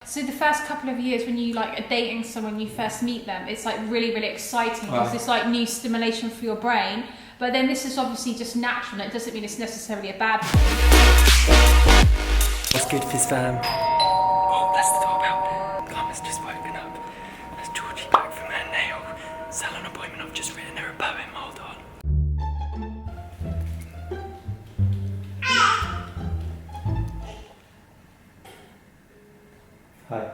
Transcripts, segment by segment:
So the first couple of years when you like are dating someone, you first meet them, it's like really, really exciting because it's like new stimulation for your brain. But then this is obviously just natural, and it doesn't mean it's necessarily a bad thing. What's good, Fizz fam? Oh, that's the doorbell. Karma's just woken up. There's Georgie back from her nail salon appointment. I've just written her a poem. Hold on. Hi.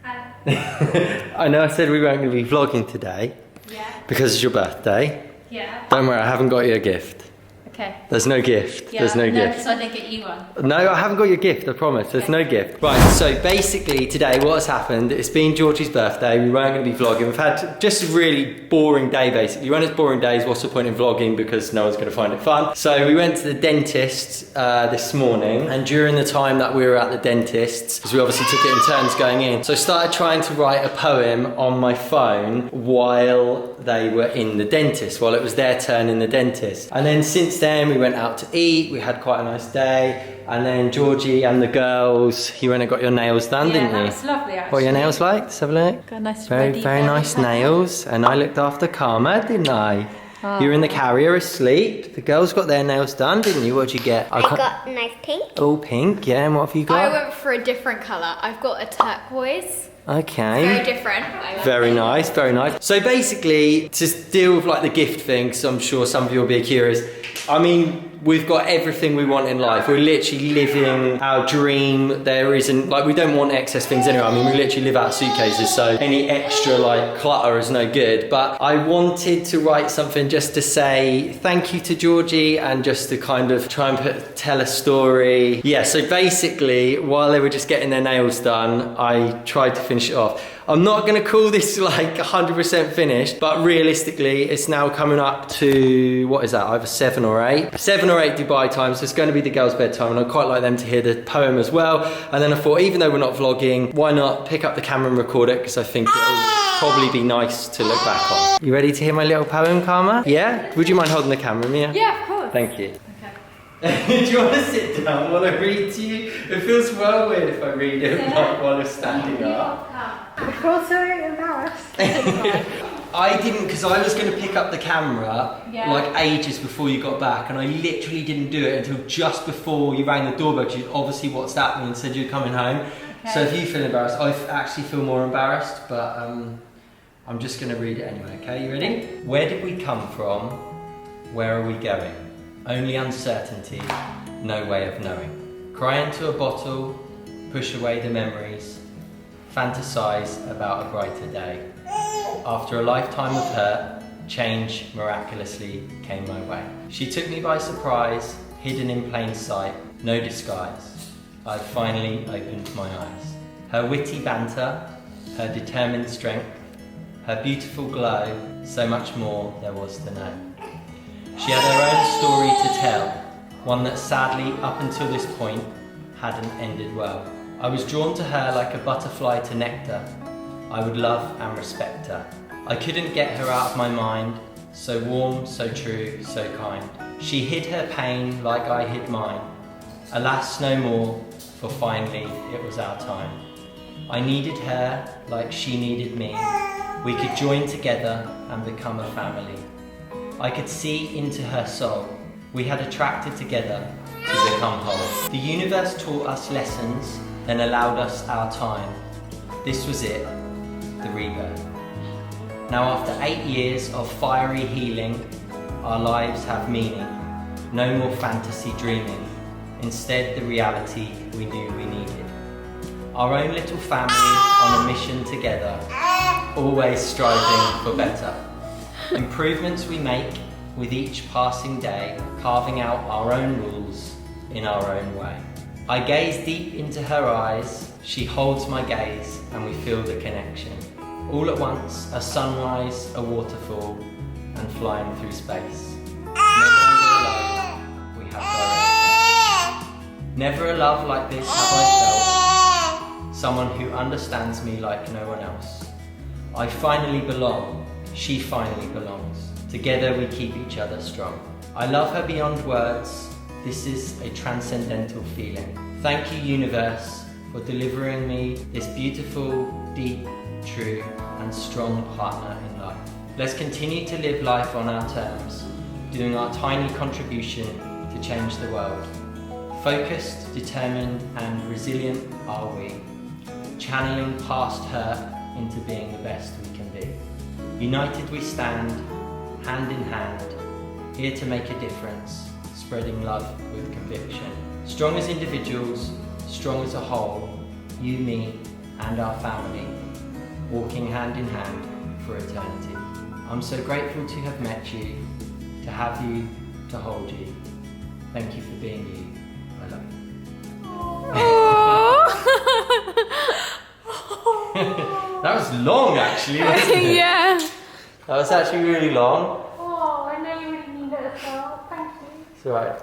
Hi. I know I said we weren't going to be vlogging today. Yeah. Because it's your birthday. Yeah. Don't worry, I haven't got you a gift. Okay. There's no gift. Yeah, There's no gift. because I didn't get you one. No, I haven't got your gift, I promise. There's no gift. Right, so basically today what has happened, it's been Georgie's birthday, we weren't going to be vlogging. We've had just a really boring day basically. When it's boring days, what's the point in vlogging because no one's going to find it fun. So we went to the dentist this morning, and during the time that we were at the dentist, because we obviously took it in turns going in, so I started trying to write a poem on my phone while they were in the dentist, while it was their turn in the dentist. And then since then we went out to eat, we had quite a nice day, and then Georgie and the girls, you went and got your nails done, didn't you? Yeah, that's lovely actually. What are your nails like? Let's have a look. Got a nice Very nice nails, and I looked after Karma, didn't I? Oh. You were in the carrier asleep. The girls got their nails done, didn't you? What did you get? I got a nice pink. Oh, pink, yeah, and what have you got? I went for a different colour. I've got a turquoise. Okay. Very different. Very nice, very nice. So basically, to deal with like the gift thing, because I'm sure some of you will be curious, I mean, we've got everything we want in life. We're literally living our dream. There isn't, like, we don't want excess things anyway. I mean, we literally live out of suitcases, so any extra like clutter is no good. But I wanted to write something just to say thank you to Georgie and just to kind of try and tell a story. Yeah, so basically, while they were just getting their nails done, I tried to finish it off. I'm not gonna call this like 100% finished, but realistically, it's now coming up to, what is that, either 7 or 8? 7 or 8 Dubai time, so it's gonna be the girls' bedtime, and I'd quite like them to hear the poem as well. And then I thought, even though we're not vlogging, why not pick up the camera and record it, because I think it'll probably be nice to look back on. You ready to hear my little poem, Karma? Yeah? Would you mind holding the camera, Mia? Yeah, of course. Thank you. Do you want to sit down while I read to you? It feels well weird if I read it while I'm standing up. I feel so embarrassed. I didn't, because I was going to pick up the camera like ages before you got back, and I literally didn't do it until just before you rang the doorbell, because you obviously WhatsApped me and said you're coming home. Okay. So if you feel embarrassed, I actually feel more embarrassed, but I'm just going to read it anyway, okay? You ready? Where did we come from? Where are we going? Only uncertainty, no way of knowing. Cry into a bottle, push away the memories, fantasize about a brighter day. After a lifetime of hurt, change miraculously came my way. She took me by surprise, hidden in plain sight, no disguise. I'd finally opened my eyes. Her witty banter, her determined strength, her beautiful glow, so much more there was to know. She had her own story to tell, one that sadly, up until this point, hadn't ended well. I was drawn to her like a butterfly to nectar. I would love and respect her. I couldn't get her out of my mind, so warm, so true, so kind. She hid her pain like I hid mine. Alas, no more, for finally it was our time. I needed her like she needed me. We could join together and become a family. I could see into her soul. We had attracted together to become whole. The universe taught us lessons, then allowed us our time. This was it, the rebirth. Now after 8 years of fiery healing, our lives have meaning. No more fantasy dreaming, instead the reality we knew we needed. Our own little family on a mission together, always striving for better. Improvements we make with each passing day, carving out our own rules in our own way. I gaze deep into her eyes, she holds my gaze, and we feel the connection. All at once, a sunrise, a waterfall, and flying through space. Never alone, we have direction. Never a love like this have I felt, someone who understands me like no one else. I finally belong. She finally belongs. Together we keep each other strong. I love her beyond words. This is a transcendental feeling. Thank you, universe, for delivering me this beautiful, deep, true and strong partner in life. Let's continue to live life on our terms, doing our tiny contribution to change the world. Focused, determined and resilient are we, channeling past hurt into being the best we can be. United we stand, hand in hand, here to make a difference, spreading love with conviction. Strong as individuals, strong as a whole, you, me and our family, walking hand in hand for eternity. I'm so grateful to have met you, to have you, to hold you. Thank you for being you. I love you. That was long actually, wasn't it? Yeah. That was actually really long. Oh, I know you really need it as well. Thank you. It's alright.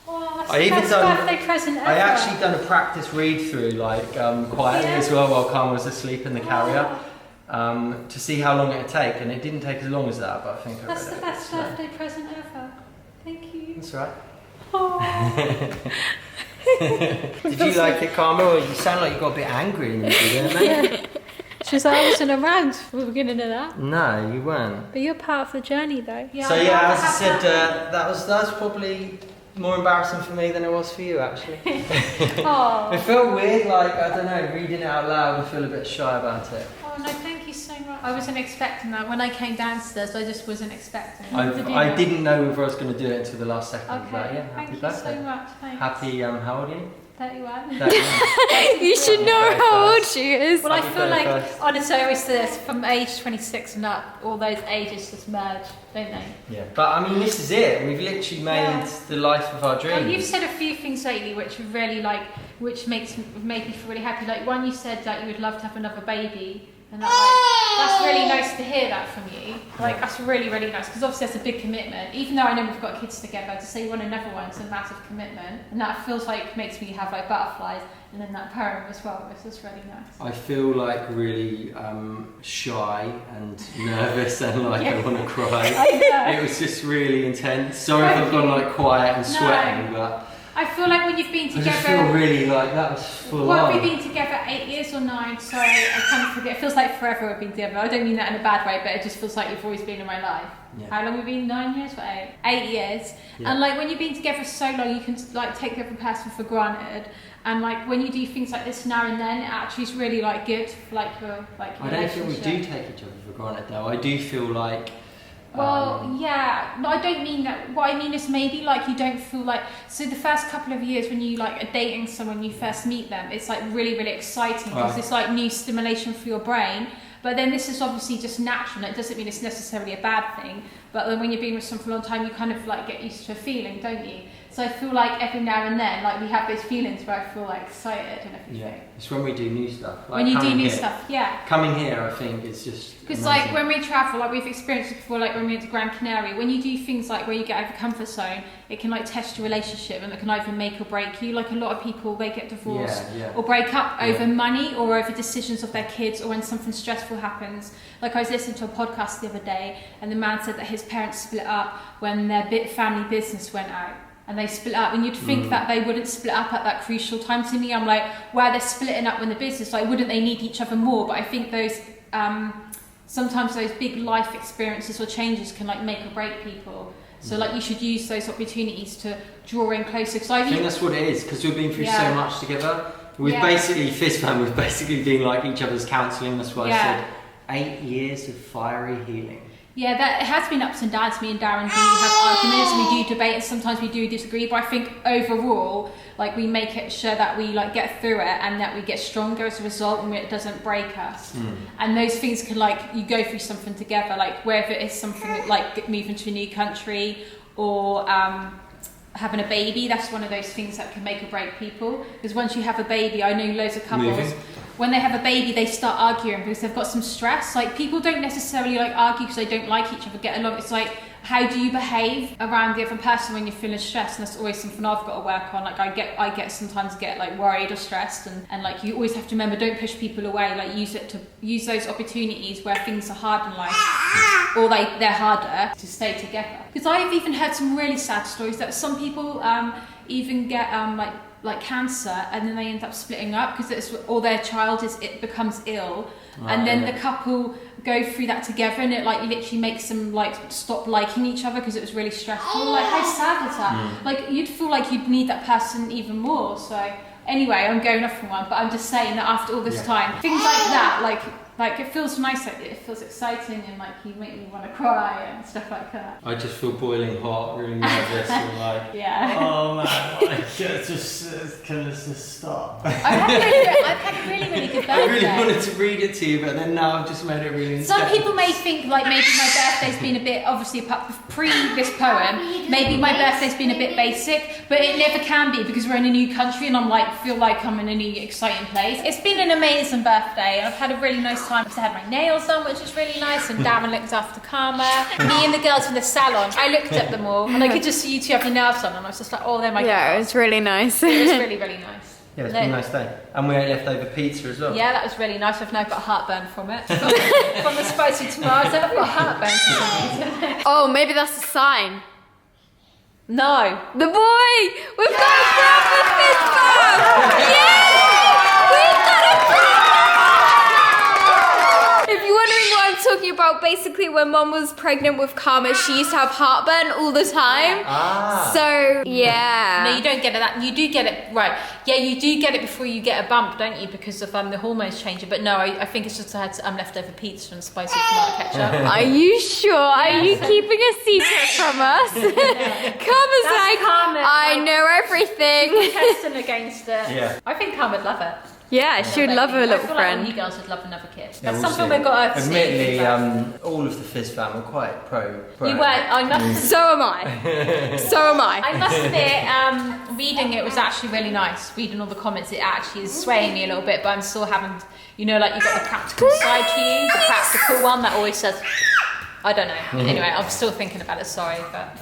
Oh, that's I the even best done- birthday present ever. I actually done a practice read through, like quietly Yeah. as well, while Carmen was asleep in the carrier, to see how long it'd take, and it didn't take as long as that, but I think I That's read the it. best So, birthday present ever. Thank you. That's right. Oh. Did you like it, Carmen? Or you sound like you got a bit angry in the beginning, mate. She's like, I wasn't around for the beginning of that. No, you weren't. But you're part of the journey though. Yeah, So yeah, as I said, that was probably more embarrassing for me than it was for you, actually. Oh. It felt weird, like, I don't know, reading it out loud and feel a bit shy about it. Oh no, thank you so much. I wasn't expecting that. When I came downstairs, I just wasn't expecting it. I didn't know whether I was going to do it until the last second. Okay, But yeah, thank happy you birthday. so much. Thanks. Happy, how old are you? 31. 31. You should know how old she is. Well, I Happy feel like, 31st. honestly, I always say this, from age 26 and up, all those ages just merge, don't they? Yeah. But I mean, this is it. We've literally made Yeah. the life of our dreams. Well, you've said a few things lately which are really which made me feel really happy. Like one, you said that you would love to have another baby, and that's really nice to hear that from you. Like that's really, really nice because obviously that's a big commitment. Even though I know we've got kids together, to say you want another one is a massive commitment, and that feels like makes me have like butterflies, and then that poem as well. It's just really nice. I feel like really shy and nervous and like I want to cry. I know. It was just really intense. Sorry if Thank I've gone you. like quiet and No. sweating, but I feel like when you've been I together. just feel really like that was full What on. have we been together 8 years or 9? Sorry, I kind of forget. It feels like forever we've been together. I don't mean that in a bad way, but it just feels like you've always been in my life. Yeah. How long have we been? 9 years or 8? 8 years. Yeah. And like when you've been together so long, you can like take the other person for granted. And like when you do things like this now and then, it actually is really like good for like your I don't feel we do take each other for granted though. I do feel like Well, yeah, no, I don't mean that. What I mean is maybe like you don't feel like, so the first couple of years when you like are dating someone, you first meet them, it's like really, really exciting because Right. it's like new stimulation for your brain. But then this is obviously just natural, and it doesn't mean it's necessarily a bad thing. But then when you've been with someone for a long time, you kind of like get used to a feeling, don't you? So I feel like every now and then, like we have those feelings where I feel like excited and everything. yeah, it's when we do new stuff. Like When you do coming new here. stuff, yeah. Coming here, I think is just Because amazing. like when we travel, like we've experienced it before, like when we went to Gran Canaria, when you do things like where you get out of your comfort zone, it can like test your relationship and it can either make or break you. Like a lot of people, they get divorced Yeah. or break up Yeah. over money or over decisions of their kids or when something stressful happens. Like I was listening to a podcast the other day and the man said that his parents split up when their family business went out. And they split up, and you'd think that they wouldn't split up at that crucial time. To me, I'm like, well, they're splitting up when the business, like, wouldn't they need each other more? But I think those, sometimes those big life experiences or changes can like make or break people. So like, you should use those opportunities to draw in closer. Because I think that's what it is, because we've been through Yeah. so much together. We've Yeah. basically, Fizz fan, we've basically been like each other's counselling. That's why Yeah. I said 8 years of fiery healing. Yeah, that it has been ups and downs. Me and Darren do have arguments, and we do debate, and sometimes we do disagree. But I think overall, like we make it sure that we like get through it, and that we get stronger as a result, and it doesn't break us. And those things can like you go through something together, like whether it's something like moving to a new country or having a baby. That's one of those things that can make or break people. Because once you have a baby, I know loads of couples. Moving. When they have a baby, they start arguing because they've got some stress. Like people don't necessarily like argue because they don't like each other, get along. It's like, how do you behave around the other person when you're feeling stressed? And that's always something I've got to work on. Like I sometimes get like worried or stressed, and like you always have to remember, don't push people away. Like use those opportunities where things are hard in life, or they're harder, to stay together. Because I've even heard some really sad stories that some people even get like cancer, and then they end up splitting up because or their child becomes ill, and then the couple go through that together, and it like literally makes them like stop liking each other because it was really stressful. Like, how sad is that? Like, you'd feel like you'd need that person even more. So anyway, I'm going off on one, but I'm just saying that after all this time, things like that, like it feels nice, like it feels exciting, and like you make me want to cry and stuff like that. I just feel boiling hot, really nervous, and like, yeah. Oh man, like, can this just stop? I've had a really, really good birthday. I really wanted to read it to you, but then now I've just made it really intense. Some people may think like maybe my birthday's been a bit, obviously pre this poem, maybe my birthday's been a bit basic, but it never can be because we're in a new country and I'm like, feel like I'm in a new exciting place. It's been an amazing birthday. I've had a really nice time. I had my nails done, which is really nice, and Darren looked after Karma. Me and the girls in the salon, I looked at them all and I could just see you two have your nails done, and I was just like, oh, they're my girls. Yeah, it was really nice. It was really, really nice. Yeah, it's been a nice day. And we ate leftover pizza as well. Yeah, that was really nice. I've now got heartburn from it. From the spicy tomatoes, I've got heartburn for some reason. Oh, maybe that's a sign. No. The boy! We've got a breakfast Fizz bomb! Yeah! We've got a If you're wondering what I'm talking about, basically when Mom was pregnant with Karma, she used to have heartburn all the time. So, yeah. No, you don't get it. You do get it, right. Yeah, you do get it before you get a bump, don't you? Because of the hormones changing. But no, I think it's just I had leftover pizza and spicy tomato ketchup. Are you sure? Are you keeping a secret from us? Karma's like, I know everything. Testing against it. Yeah. I think Karma would love it. Yeah, she would love her little I feel friend. like all you girls would love another kid. Yeah, That's we'll something see. we've got to see. Admittedly, all of the Fizz fam are quite pro. You were. I must. So am I. So am I. I must admit, reading it was actually really nice. Reading all the comments, it actually is swaying me a little bit, but I'm still having, like you've got the practical side to you, the practical one that always says, I don't know. Anyway, I'm still thinking about it, sorry, but...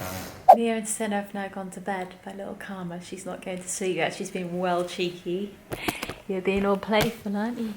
Mia and Senna have now gone to bed by little Karma. She's not going to sleep yet. She's being well cheeky. You're being all playful, aren't you?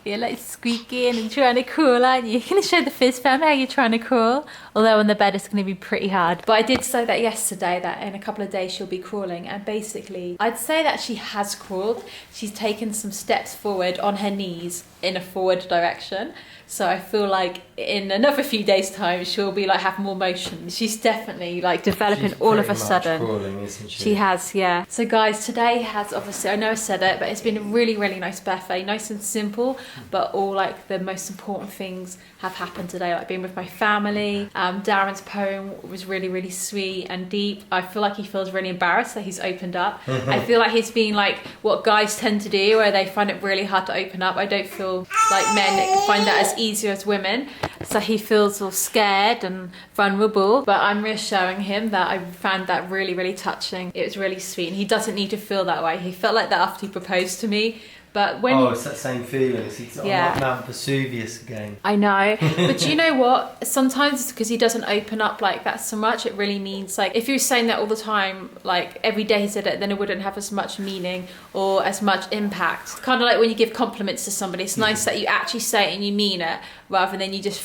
You're like squeaking and trying to crawl, aren't you? You're going to show the Fizz fam how you're trying to crawl. Although on the bed it's going to be pretty hard. But I did say that yesterday, that in a couple of days she'll be crawling. And basically, I'd say that she has crawled. She's taken some steps forward on her knees in a forward direction. So I feel like in another few days' time, she'll be like have more motion. She's definitely like developing all of a sudden. Crawling, isn't she? She has, yeah. So guys, today has obviously, I know I said it, but it's been a really, really nice birthday. Nice and simple, but all like the most important things have happened today. Like being with my family. Darren's poem was really, really sweet and deep. I feel like he feels really embarrassed that he's opened up. I feel like he's been like what guys tend to do, where they find it really hard to open up. I don't feel like men find that as easier as women, so he feels all scared and vulnerable, but I'm reassuring him that I found that really, really touching. It was really sweet, and he doesn't need to feel that way. He felt like that after he proposed to me, but when it's that same feeling. It's on like Mount Vesuvius again. I know, but do you know what? Sometimes it's because he doesn't open up like that so much. It really means, like, if he was saying that all the time, like every day he said it, then it wouldn't have as much meaning or as much impact. Kind of like when you give compliments to somebody, it's nice that you actually say it and you mean it, rather than you just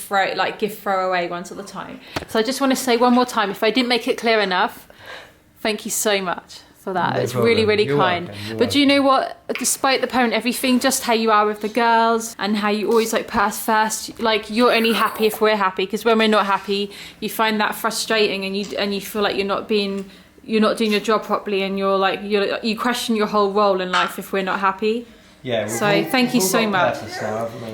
give throwaway ones all the time. So I just want to say one more time, if I didn't make it clear enough, thank you so much for that. It's really, really kind. But do you know what? Despite the poem and everything, just how you are with the girls and how you always like put us first, like you're only happy if we're happy, because when we're not happy, you find that frustrating, and you feel like you're not doing your job properly, and you question your whole role in life if we're not happy. Yeah. So thank you so much.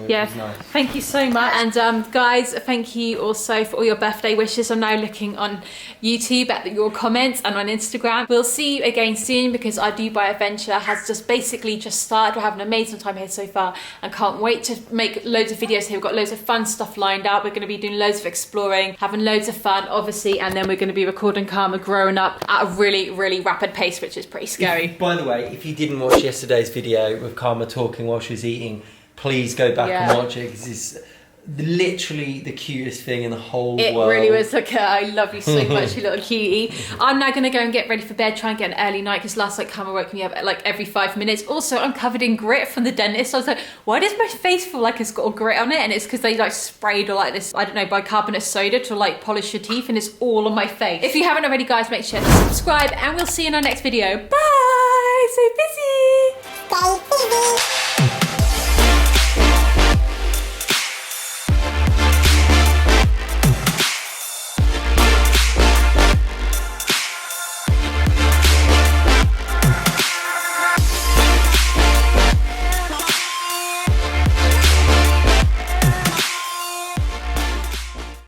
Yeah. Thank you so much. And guys, thank you also for all your birthday wishes. I'm now looking on YouTube at your comments and on Instagram. We'll see you again soon, because our Dubai adventure has just started. We're having an amazing time here so far, and can't wait to make loads of videos here. We've got loads of fun stuff lined up. We're going to be doing loads of exploring, having loads of fun, obviously, and then we're going to be recording Karma growing up at a really, really rapid pace, which is pretty scary. By the way, if you didn't watch yesterday's video with Karma talking while she was eating, please go back and watch it, because it's literally the cutest thing in the whole world. It really was. Okay, I love you so much, you little cutie. I'm now going to go and get ready for bed, try and get an early night, because last night Karma woke me up like every 5 minutes. Also, I'm covered in grit from the dentist. So I was like, why does my face feel like it's got all grit on it? And it's because they like sprayed or like this, I don't know, bicarbonate soda to like polish your teeth, and it's all on my face. If you haven't already, guys, make sure to subscribe, and we'll see you in our next video. Bye! Okay, so busy. Stay busy.